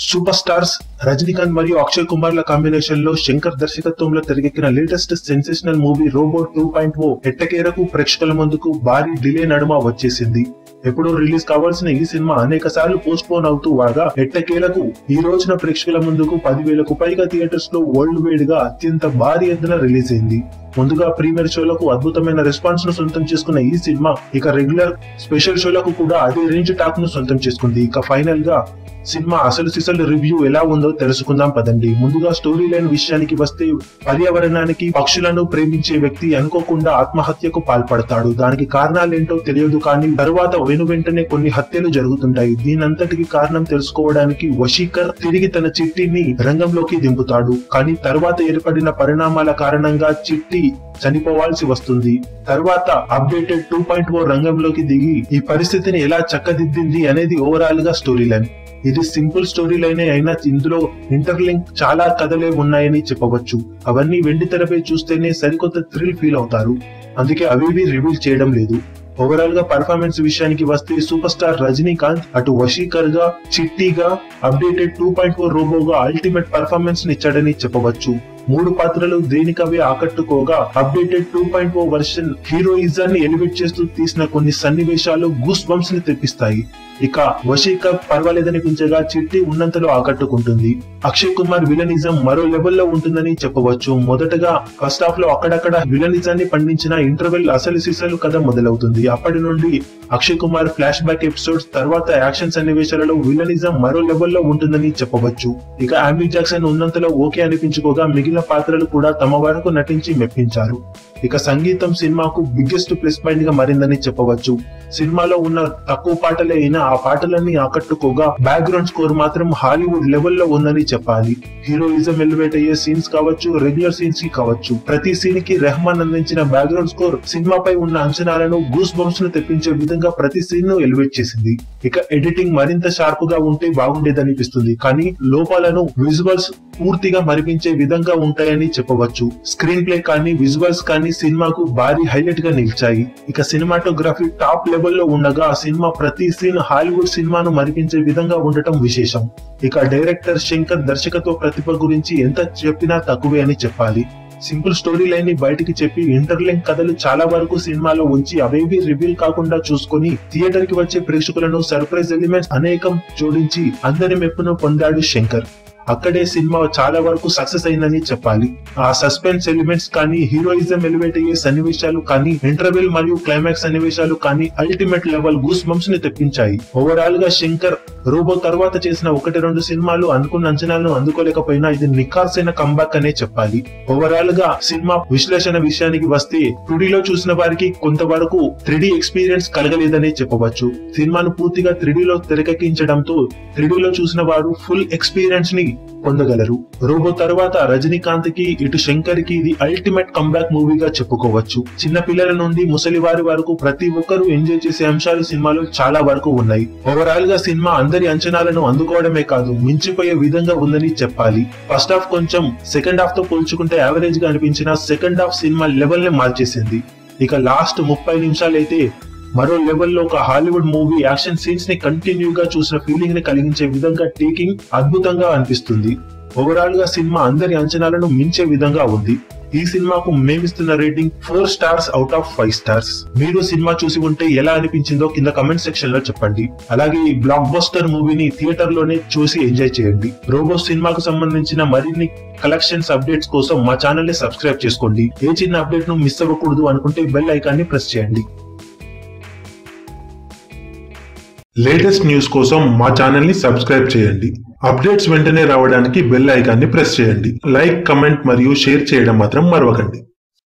Super stars Rajinikanth మరియు అక్షయ్ కుమార్ ల combination లో శంకర్ దర్శకత్వంలో తెరకెక్కిన లేటెస్ట్ సెన్సేషనల్ మూవీ రోబో 2.0 ఎట్టకేలకు ప్రేక్షకుల ముందుకు భారీ డిలే నడుమ వచ్చేసింది. ఎప్పుడో రిలీజ్ కావాల్సిన ఈ సినిమా అనేక సార్లు పోస్ట్ పోన్ అవుతూ వాగా ఎట్టకేలకు ఈ రోజున ప్రేక్షకుల ముందుకు 10,000కు పైగా థియేటర్స్ లో వరల్డ్ వైడ్ గా అత్యంత భారీ ఎత్తున రిలీజ్ అయింది. ముందుగా ప్రీమియర్ షోలకు అద్భుతమైన రెస్పాన్స్ ను సొంతం చేసుకున్న ఈ సినిమా ఇక రెగ్యులర్ స్పెషల్ షోలకు కూడా అదే రేంజ్ టాక్ ను సొంతం చేసుకుంది. ఇక ఫైనల్ గా సినిమా అసలు సిసలు రివ్యూ ఎలా ఉందో తెలుసుకుందాం పదండి. ముందుగా స్టోరీ లైన్ విషయానికి వస్తే, పర్యావరణానికి పక్షులను ప్రేమించే వ్యక్తి అనుకోకుండా ఆత్మహత్యకు పాల్పడతాడు. దానికి కారణాలేంటో తెలియదు, కానీ తరువాత వెంటనే కొన్ని హత్యలు జరుగుతుంటాయి. దీనంతటికి కారణం తెలుసుకోవడానికి వశీకర్ తిరిగి తన చిట్టిని రంగంలోకి దింపుతాడు. కానీ తర్వాత ఏర్పడిన పరిణామాల కారణంగా చిట్టి చనిపోవాల్సి వస్తుంది. తర్వాత అప్డేటెడ్ 2.0 రంగంలోకి దిగి ఈ పరిస్థితిని ఎలా చక్కదిద్దింది అనేది ఓవరాల్ గా స్టోరీ లైన్. ఇది సింపుల్ స్టోరీ లైనే అయినా ఇందులో ఇంటర్లింక్ చాలా కథలే ఉన్నాయని చెప్పవచ్చు. అవన్నీ వెండి తెరపై చూస్తేనే సరికొత్త థ్రిల్ ఫీల్ అవుతారు. అందుకే అవేవి రివీల్ చేయడం లేదు. ఓవరాల్ గా పర్ఫార్మెన్స్ విషయానికి వస్తే, సూపర్ స్టార్ రజనీకాంత్ అటు వశీకర్ గా, చిట్టిగా, అప్డేటెడ్ 2.0 రోబోగా అల్టిమేట్ పర్ఫార్మెన్స్ ఇచ్చాడని చెప్పవచ్చు. 3 పాత్రలు దేనికవే ఆకట్టుకోగా, అప్డేటెడ్ 2.0 వర్షన్ హీరోయిజాన్ని ఎలివేట్ చేస్తూ తీసిన కొన్ని సన్నివేశాలు గూస్ బంప్స్ ని తెప్పిస్తాయి. ఇక వశీకర్ పర్వాలేదనిపించగా, చిట్టి ఉన్నంతలో ఆకట్టుకుంటుంది. అక్షయ్ కుమార్ విలనిజం మరో లెవెల్లో ఉంటుందని చెప్పవచ్చు. మొదటగా ఫస్ట్ హాఫ్ లో అక్కడక్కడ విలనిజాన్ని పండించిన ఇంటర్వెల్ అసలు సిసలు కథ మొదలవుతుంది. అప్పటి నుండి Akshay Kumar flash back episodes తర్వాత యాక్షన్ సన్నివేశాలలో విలనిజం మరో లెవెల్లో ఉంటుందని చెప్పవచ్చు. ఇక ఆంబీ జాక్సన్ ఉన్నంతలో ఓకే అనిపించుకోగా, మిగిలిన పాత్రలు కూడా తమ వరకు నటించి మెప్పించారు. ఇక సంగీతం సినిమాకు బిగ్గెస్ట్ ప్లస్ పాయింట్ గా మారిందని చెప్పవచ్చు. సినిమాలో ఉన్న తక్కువ పాటలే అయినా ఆ పాటలన్నీ ఆకట్టుకోగా, బ్యాక్గ్రౌండ్ స్కోర్ మాత్రం హాలీవుడ్ లెవెల్లో ఉందని చెప్పాలి. హీరోయిజం ఎలివేట్ అయ్యే సీన్స్ కావచ్చు, రెగ్యులర్ సీన్స్ కి కావచ్చు, ప్రతి సీన్ కి రెహమాన్ అందించిన బ్యాక్గ్రౌండ్ స్కోర్ సినిమాపై ఉన్న అంచనాలను, గూస్ బంప్స్ ను తెప్పించే విధంగా ప్రతి సీన్ ను ఎలివేట్ చేసింది. ఇక ఎడిటింగ్ మరింత షార్ప్ గా ఉంటే బాగుండేదనిపిస్తుంది, కానీ లోపాలను విజువల్స్ పూర్తిగా మరిపించే విధంగా ఉంటాయని చెప్పవచ్చు. స్క్రీన్ ప్లే కానీ, విజువల్స్ కానీ సినిమాకు భారీ హైలైట్ గా నిలిచాయి. ఇక సినిమాటోగ్రఫీ టాప్ లెవెల్లో ఉండగా, ఆ సినిమా ప్రతి సీన్ హాలీవుడ్ సినిమాను మరిపించే విధంగా ఉండటం విశేషం. ఇక డైరెక్టర్ శంకర్ దర్శకత్వ ప్రతిభ గురించి ఎంత చెప్పినా తక్కువే అని చెప్పాలి. సింపుల్ స్టోరీ లైన్ ని బయటికి చెప్పి, ఇంటర్లింక్ కథలు చాలా వరకు సినిమాలో ఉంచి అవేవి రివీల్ కాకుండా చూసుకుని థియేటర్ కి వచ్చే ప్రేక్షకులను సర్ప్రైజ్ ఎలిమెంట్స్ అనేకం జోడించి అందరి మెప్పును పొందాడు శంకర్. అక్కడే సినిమా చాలా వరకు సక్సెస్ అయిందని చెప్పాలి. ఆ సస్పెన్స్ ఎలిమెంట్స్ కానీ, హీరోయిజం ఎలివేట్ అయ్యే సన్నివేశాలు కానీ, ఇంటర్వెల్ మరియు క్లైమాక్స్ సన్నివేశాలు కానీ అల్టిమేట్ లెవెల్ గూస్ బంప్స్ ని తెప్పించాయి. ఓవరాల్ గా శంకర్ రోబో తర్వాత చేసిన 1-2 సినిమాలు అనుకున్న అంచనాలను అందుకోలేకపోయినా ఇది నిఖార్సైన కంబ్యాక్ అనే చెప్పాలి. ఓవరాల్ గా సినిమా విశ్లేషణ విషయానికి వస్తే, 2Dలో చూసిన వారికి కొంతవరకు 3D ఎక్స్పీరియన్స్ కలగలేదనే చెప్పవచ్చు. సినిమాను పూర్తిగా 3Dలో తెరకెక్కించడంతో 3Dలో చూసిన వారు ఫుల్ ఎక్స్పీరియన్స్ ని పొందగలరు. రోబో తర్వాత రజనీకాంత్ కి, ఇటు శంకర్ కి ఇది అల్టిమేట్ కంబ్యాక్ మూవీగా చెప్పుకోవచ్చు. చిన్న పిల్లల నుండి ముసలి వారి వరకు ప్రతి ఒక్కరూ ఎంజాయ్ చేసే అంశాలు సినిమాలో చాలా వరకు ఉన్నాయి. ఓవరాల్ గా సినిమా అందరి అంచనాలను అందుకోవడమే కాదు, మించిపోయే విధంగా ఉందని చెప్పాలి. ఫస్ట్ హాఫ్ కొంచెం సెకండ్ హాఫ్ తో పోల్చుకుంటే యావరేజ్ గా అనిపించిన, సెకండ్ హాఫ్ సినిమా లెవెల్ ని మార్చేసింది. ఇక లాస్ట్ 30 నిమిషాలైతే మరో లెవెల్లో ఒక హాలీవుడ్ మూవీ యాక్షన్ సీన్స్ ని కంటిన్యూగా చూసిన ఫీలింగ్ ని కలిగించే విధంగా టేకింగ్ అద్భుతంగా అనిపిస్తుంది. ఓవరాల్ గా సినిమా అందరి అంచనాలను మించే విధంగా ఉంది. ఈ సినిమాకు మేమిస్తున్న rating 4 stars out of 5 stars. మీరు సినిమా చూసి ఉంటే ఎలా అనిపించిందో కింద కమెంట్ సెక్షన్ లో చెప్పండి. అలాగే ఈ బ్లాక్ బస్టర్ మూవీని థియేటర్ లోనే చూసి ఎంజాయ్ చేయండి. రోబో సినిమాకు సంబంధించిన మరిన్ని కలెక్షన్స్ అప్డేట్స్ కోసం మా ఛానల్ ని సబ్స్క్రైబ్ చేసుకోండి. ఏ చిన్న అప్డేట్ ను మిస్ అవ్వకూడదు అనుకుంటే బెల్ ఐకాన్ ని ప్రెస్ చేయండి. లేటెస్ట్ న్యూస్ కోసం మా ఛానల్ ని సబ్స్క్రైబ్ చేయండి. అప్డేట్స్ వెంటనే రావడానికి బెల్ ఐకాన్ ని ప్రెస్ చేయండి. లైక్, కమెంట్ మరియు షేర్ చేయడం మాత్రం మరవకండి.